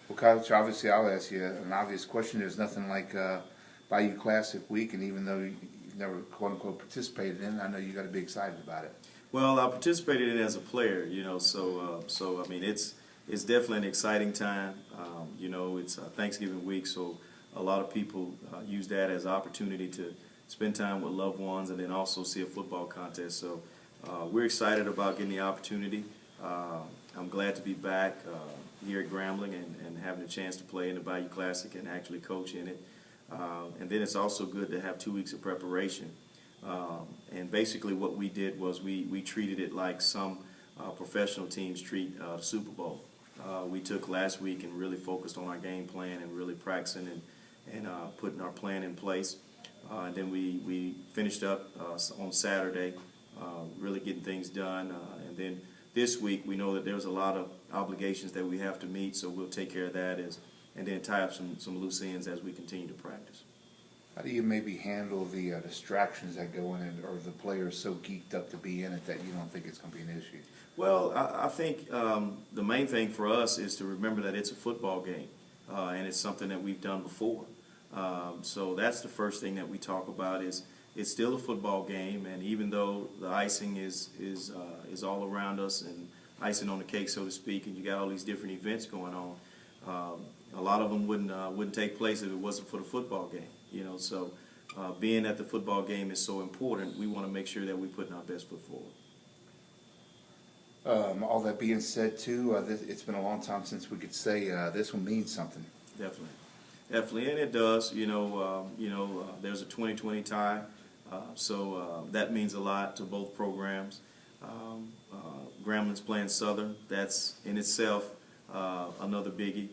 Well, Coach, obviously I'll ask you an obvious question. There's nothing like Bayou Classic week, and even though you've never quote-unquote participated in it, I know you got to be excited about it. Well, I participated in it as a player, so I mean, it's definitely an exciting time. It's Thanksgiving week, so a lot of people use that as an opportunity to spend time with loved ones and then also see a football contest. So we're excited about getting the opportunity. I'm glad to be back here at Grambling and having a chance to play in the Bayou Classic and actually coach in it. And then it's also good to have 2 weeks of preparation. And basically what we did was we treated it like some professional teams treat the Super Bowl. We took last week and really focused on our game plan and really practicing and putting our plan in place. And then we finished up on Saturday, really getting things done. And then this week we know that there's a lot of obligations that we have to meet, so we'll take care of that and then tie up some loose ends as we continue to practice. How do you maybe handle the distractions that go in it, or the players so geeked up to be in it that you don't think it's going to be an issue? Well, I think the main thing for us is to remember that it's a football game, and it's something that we've done before. So that's the first thing that we talk about is it's still a football game, and even though the icing is all around us and icing on the cake, so to speak, and you got all these different events going on, a lot of them wouldn't take place if it wasn't for the football game. So being at the football game is so important. We want to make sure that we're putting our best foot forward. All that being said, too, it's been a long time since we could say this one means something. Definitely, and it does. There's a 2020 tie, so that means a lot to both programs. Grambling's playing Southern. That's in itself another biggie.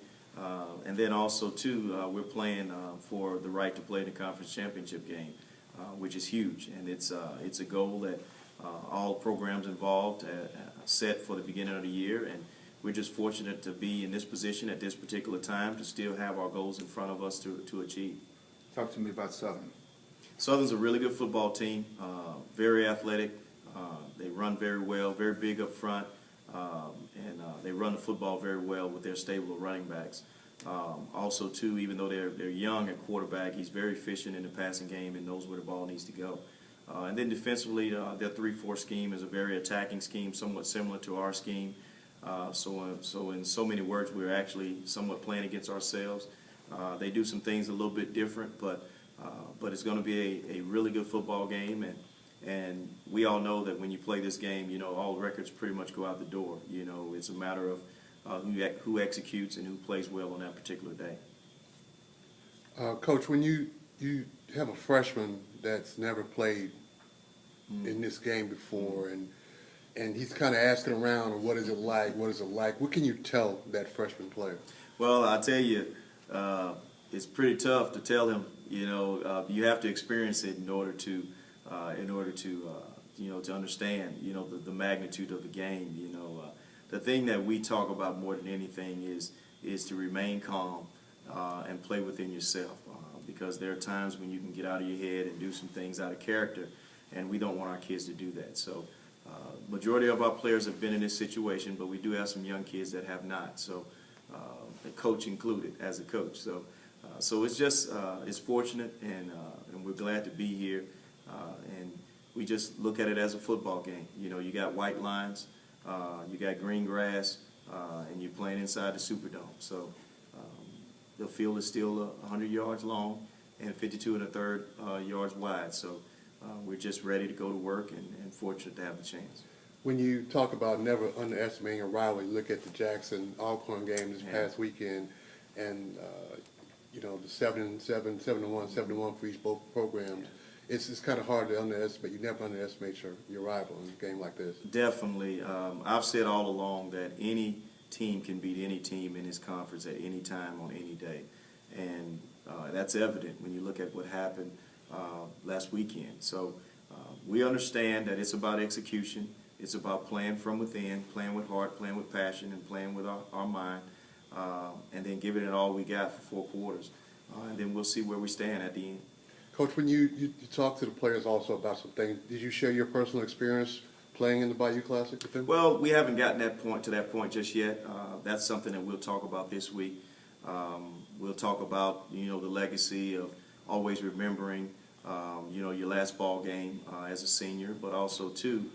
And then also, too, we're playing for the right to play in the conference championship game, which is huge. And it's a goal that all programs involved set for the beginning of the year. And we're just fortunate to be in this position at this particular time to still have our goals in front of us to achieve. Talk to me about Southern. Southern's a really good football team, very athletic. They run very well, very big up front. And they run the football very well with their stable of running backs. Also, too, even though they're young at quarterback, he's very efficient in the passing game and knows where the ball needs to go. And then defensively, their 3-4 scheme is a very attacking scheme, somewhat similar to our scheme. So in so many words, we're actually somewhat playing against ourselves. They do some things a little bit different, but it's going to be a really good football game. And we all know that when you play this game, all records pretty much go out the door. It's a matter of who executes and who plays well on that particular day. Coach, when you have a freshman that's never played in this game before, and he's kind of asking around, what is it like, what can you tell that freshman player? Well, I tell you, it's pretty tough to tell him. You have to experience it in order to understand, the magnitude of the game. The thing that we talk about more than anything is to remain calm and play within yourself, because there are times when you can get out of your head and do some things out of character, and we don't want our kids to do that. So majority of our players have been in this situation, but we do have some young kids that have not, so the coach included as a coach. So it's just it's fortunate, and we're glad to be here. And we just look at it as a football game. You got white lines, you got green grass, and you're playing inside the Superdome. So the field is still 100 yards long and 52 1/3 yards wide. So we're just ready to go to work and fortunate to have the chance. When you talk about never underestimating a rivalry, look at the Jackson-Alcorn game this past weekend, and the 7-7, 7-1, 7-1 for both programs. It's kind of hard to underestimate. You never underestimate your rival in a game like this. Definitely. I've said all along that any team can beat any team in this conference at any time on any day. And that's evident when you look at what happened last weekend. So we understand that it's about execution. It's about playing from within, playing with heart, playing with passion, and playing with our mind, and then giving it all we got for 4 quarters. And then we'll see where we stand at the end. Coach, when you talk to the players also about some things, did you share your personal experience playing in the Bayou Classic with them? Well, we haven't gotten to that point just yet. That's something that we'll talk about this week. We'll talk about, the legacy of always remembering, your last ball game as a senior, but also, too,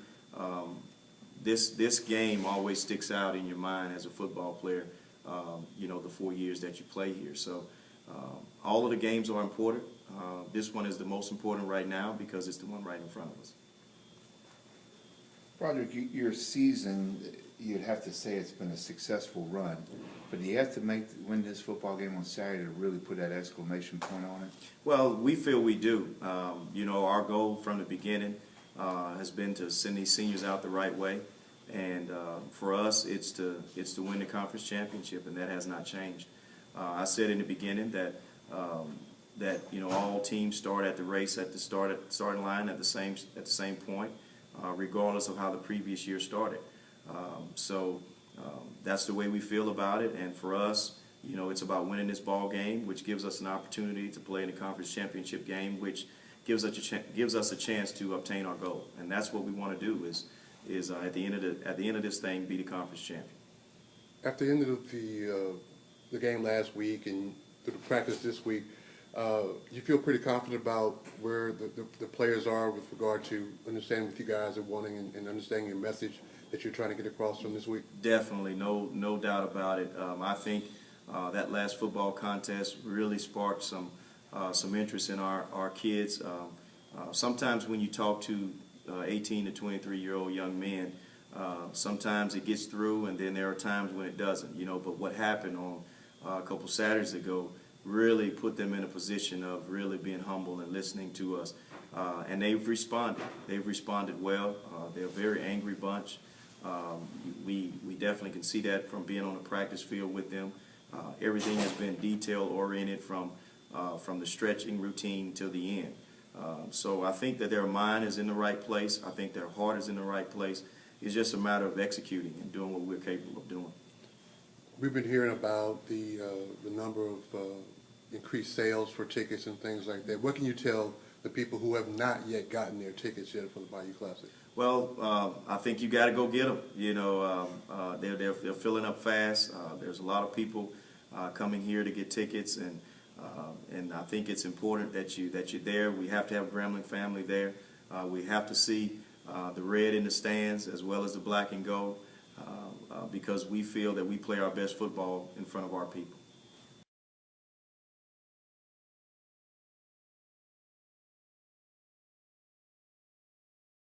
this game always sticks out in your mind as a football player, the 4 years that you play here. So all of the games are important. This one is the most important right now because it's the one right in front of us. Broderick, your season, you'd have to say it's been a successful run, but do you have to win this football game on Saturday to really put that exclamation point on it? Well, we feel we do. Our goal from the beginning has been to send these seniors out the right way, and for us, it's to win the conference championship, and that has not changed. I said in the beginning that all teams start at the race at the starting line at the same point, regardless of how the previous year started. So that's the way we feel about it, and for us, it's about winning this ball game, which gives us an opportunity to play in the conference championship game, which gives us a chance to obtain our goal, and that's what we want to do. Is at the end of this thing, be the conference champion. After the end of the game last week and through the practice this week, you feel pretty confident about where the players are with regard to understanding what you guys are wanting and understanding your message that you're trying to get across from this week? Definitely, no doubt about it. I think that last football contest really sparked some interest in our kids. Sometimes when you talk to 18 to 23-year-old young men, sometimes it gets through, and then there are times when it doesn't. But what happened on a couple Saturdays ago really put them in a position of really being humble and listening to us. And they've responded. They've responded well. They're a very angry bunch. We definitely can see that from being on the practice field with them. Everything has been detail-oriented from the stretching routine till the end. So I think that their mind is in the right place. I think their heart is in the right place. It's just a matter of executing and doing what we're capable of doing. We've been hearing about the number of increased sales for tickets and things like that. What can you tell the people who have not yet gotten their tickets yet for the Bayou Classic? Well, I think you got to go get them. They're filling up fast. There's a lot of people coming here to get tickets, and I think it's important that you're there. We have to have Grambling family there. We have to see the red in the stands as well as the black and gold, because we feel that we play our best football in front of our people.